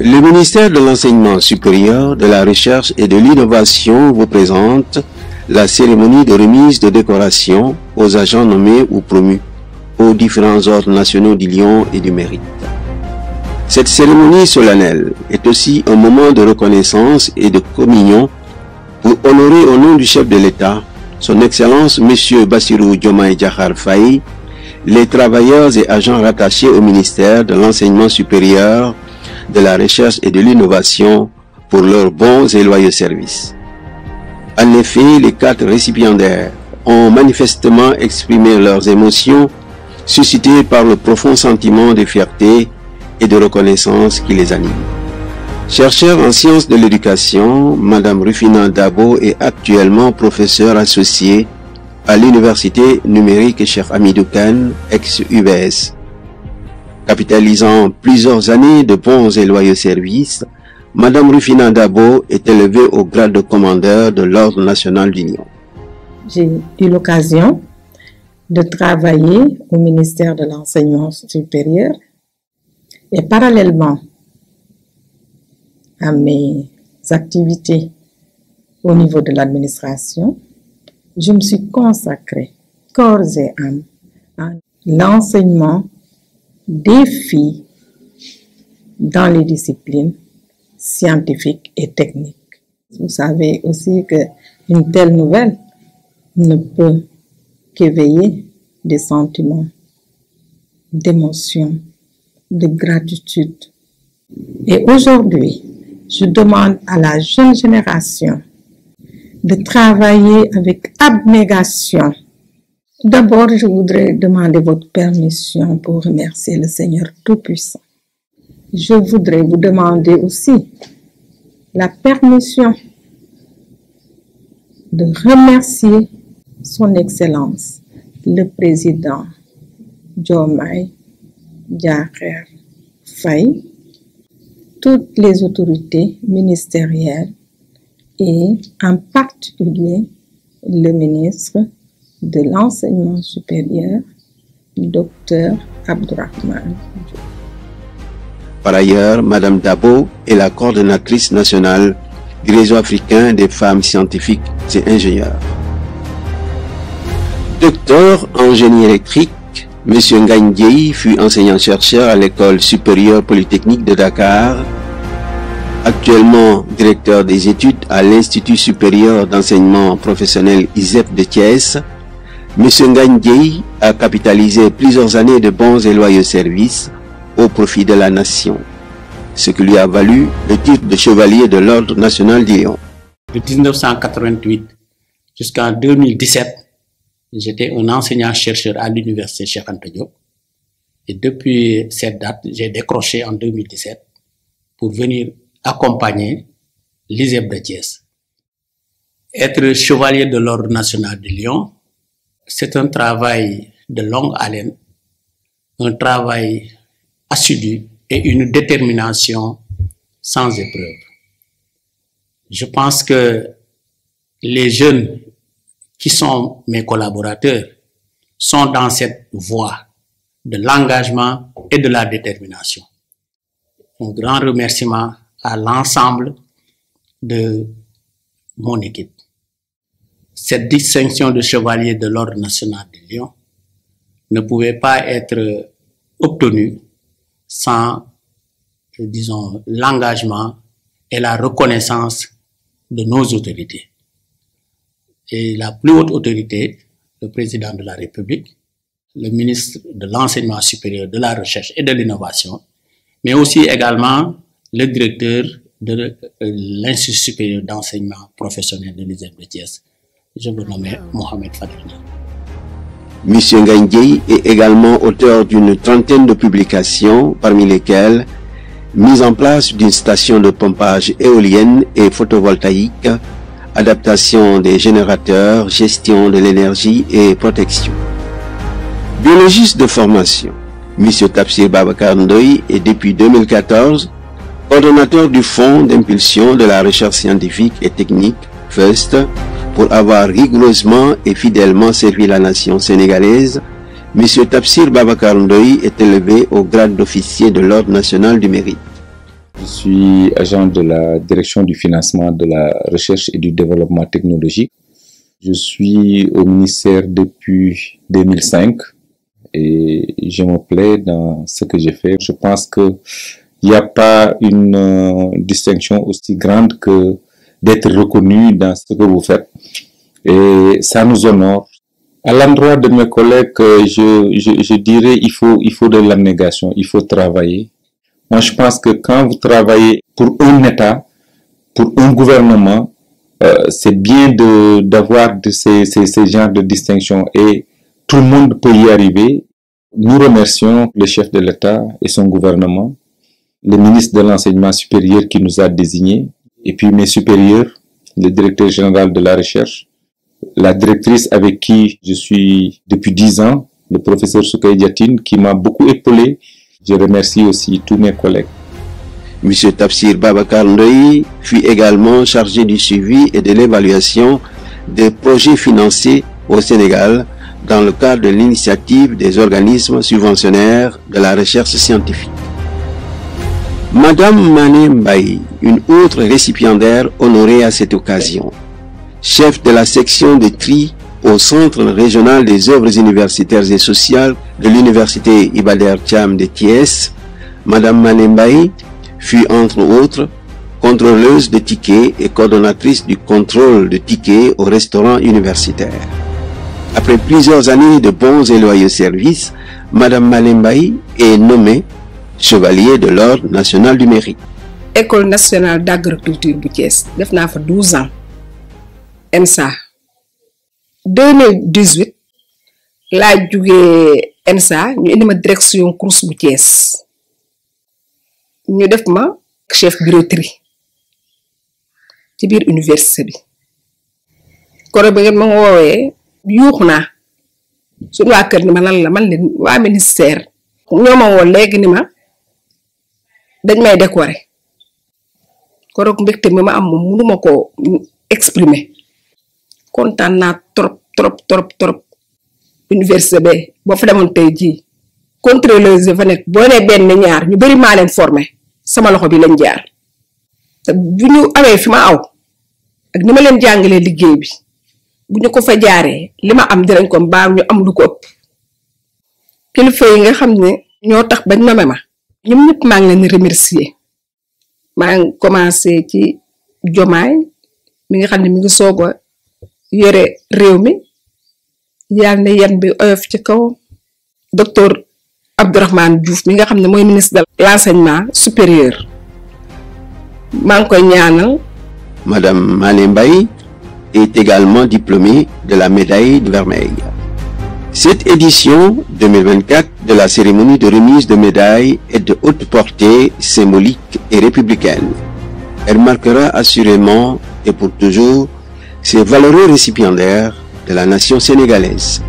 Le ministère de l'Enseignement supérieur, de la Recherche et de l'Innovation vous présente la cérémonie de remise de décoration aux agents nommés ou promus aux différents ordres nationaux du Lion et du Mérite. Cette cérémonie solennelle est aussi un moment de reconnaissance et de communion pour honorer au nom du chef de l'État, son Excellence M. Bassirou Diomaye Diakhar Faye, les travailleurs et agents rattachés au ministère de l'Enseignement supérieur, de la Recherche et de l'Innovation pour leurs bons et loyaux services. En effet, les 4 récipiendaires ont manifestement exprimé leurs émotions suscitées par le profond sentiment de fierté et de reconnaissance qui les anime. Chercheure en sciences de l'éducation, Mme Rufina Dabo est actuellement professeure associée à l'Université numérique Cheikh Hamidou Kane, ex-UBS. Capitalisant plusieurs années de bons et loyaux services, Mme Rufina Dabo est élevée au grade de commandeur de l'Ordre national du Lion. J'ai eu l'occasion de travailler au ministère de l'Enseignement supérieur et parallèlement à mes activités au niveau de l'administration, je me suis consacrée corps et âme à l'enseignement des filles dans les disciplines scientifiques et techniques. Vous savez aussi qu'une telle nouvelle ne peut qu'éveiller des sentiments d'émotion, de gratitude. Et aujourd'hui, je demande à la jeune génération de travailler avec abnégation. D'abord, je voudrais demander votre permission pour remercier le Seigneur Tout-Puissant. Je voudrais vous demander aussi la permission de remercier Son Excellence, le Président Diomaye Diakhar Faye, toutes les autorités ministérielles et en particulier le ministre de l'Enseignement supérieur, Dr Abdourahmane Diouf. Par ailleurs, Mme Dabo est la coordonnatrice nationale du réseau africain des femmes scientifiques et ingénieurs. Docteur en génie électrique, M. Ngagne Dièye fut enseignant-chercheur à l'École supérieure polytechnique de Dakar, actuellement directeur des études à l'Institut supérieur d'enseignement professionnel ISEP de Thiès. M. Ngagne Dièye a capitalisé plusieurs années de bons et loyaux services au profit de la nation, ce qui lui a valu le titre de chevalier de l'Ordre national du Lion. De 1988 jusqu'en 2017, j'étais un enseignant-chercheur à l'université Cheikh Anta Diop. Et depuis cette date, j'ai décroché en 2017 pour venir accompagner l'ISEP de Thiès. Être chevalier de l'Ordre national du Lion, c'est un travail de longue haleine, un travail assidu et une détermination sans épreuve. Je pense que les jeunes qui sont mes collaborateurs sont dans cette voie de l'engagement et de la détermination. Un grand remerciement à l'ensemble de mon équipe. Cette distinction de chevalier de l'Ordre national du Lion ne pouvait pas être obtenue sans, disons, l'engagement et la reconnaissance de nos autorités. Et la plus haute autorité, le président de la République, le ministre de l'Enseignement supérieur, de la Recherche et de l'Innovation, mais aussi également le directeur de l'Institut supérieur d'enseignement professionnel de l'ISEP de Thiès. Je vous nomme Mohamed Fadilna. M. Ngagne Dièye est également auteur d'une trentaine de publications, parmi lesquelles mise en place d'une station de pompage éolienne et photovoltaïque, adaptation des générateurs, gestion de l'énergie et protection. Biologiste de formation, M. Tafsir Babacar Ndoye est depuis 2014 coordonnateur du Fonds d'impulsion de la recherche scientifique et technique, FIRST, pour avoir rigoureusement et fidèlement servi la nation sénégalaise. M. Tafsir Babacar Ndoye est élevé au grade d'officier de l'Ordre national du Mérite. Je suis agent de la direction du financement de la recherche et du développement technologique. Je suis au ministère depuis 2005 et je me plais dans ce que j'ai fait. Je pense qu'il n'y a pas une distinction aussi grande que d'être reconnu dans ce que vous faites. Et ça nous honore. À l'endroit de mes collègues, je dirais il faut de l'abnégation, il faut travailler. Moi, je pense que quand vous travaillez pour un État, pour un gouvernement, c'est bien d'avoir ces genres de distinctions et tout le monde peut y arriver. Nous remercions le chef de l'État et son gouvernement, le ministre de l'Enseignement supérieur qui nous a désignés, et puis mes supérieurs, le directeur général de la recherche, la directrice avec qui je suis depuis 10 ans, le professeur Soukay Diatine, qui m'a beaucoup épaulé. Je remercie aussi tous mes collègues. M. Tafsir Babacar Ndoye fut également chargé du suivi et de l'évaluation des projets financés au Sénégal dans le cadre de l'initiative des organismes subventionnaires de la recherche scientifique. Madame Mané Mbaye, une autre récipiendaire honorée à cette occasion, chef de la section de tri au Centre régional des œuvres universitaires et sociales de l'Université Iba Der Thiam de Thiès, Madame Mané Mbaye fut entre autres contrôleuse de tickets et coordonnatrice du contrôle de tickets au restaurant universitaire. Après plusieurs années de bons et loyaux services, Madame Mané Mbaye est nommée chevalier de l'Ordre national du mérite. École nationale d'agriculture bu Thiès def naa fa 12 ans. ENSA 2018 laa jugee ENSA ñu indi ma direction course bu Thiès ñu def ma chef bureauterie ci biir université bi koro bi ngeen ma woowee yuuxu naa suñu waa kër ni ma lan la man leen waa ministère ñoo ma woo léegi ni ma dañ may décorer koro mbégte mi ma am moom mënuma ko exprimer kontaan naa trop université ba boo fa demoon tey jii contrôleuse fa nekk boo nee benn ñaar ñu bari maa leen formé sama loxo bi lañ jaar te bu ñu amee fi ma aw ak ni ma leen jàngalee liggéey bi bu ñu ko fa jaaree li ma am dinañ ko mbaa ñu am lu ko ëpp kilifa yi nga xam ne ñoo tax bañ nome ma ñoom ñëpp maa ngi leen di remercier maa ngi commencé ci Jomaay mi nga xam ne mi ngi soog a yore réew mi yàlla na yan bi oyof ci kaw docteur Abdourahmane Diouf mi nga xam ne mooy ministre de l'enseignement supérieur maa ngi koy ñaanal. Madame Mané Mbaye est également diplômée de la médaille de vermeil. Cette édition 2024 de la cérémonie de remise de médailles est de haute portée symbolique et républicaine. Elle marquera assurément et pour toujours ces valeureux récipiendaires de la nation sénégalaise.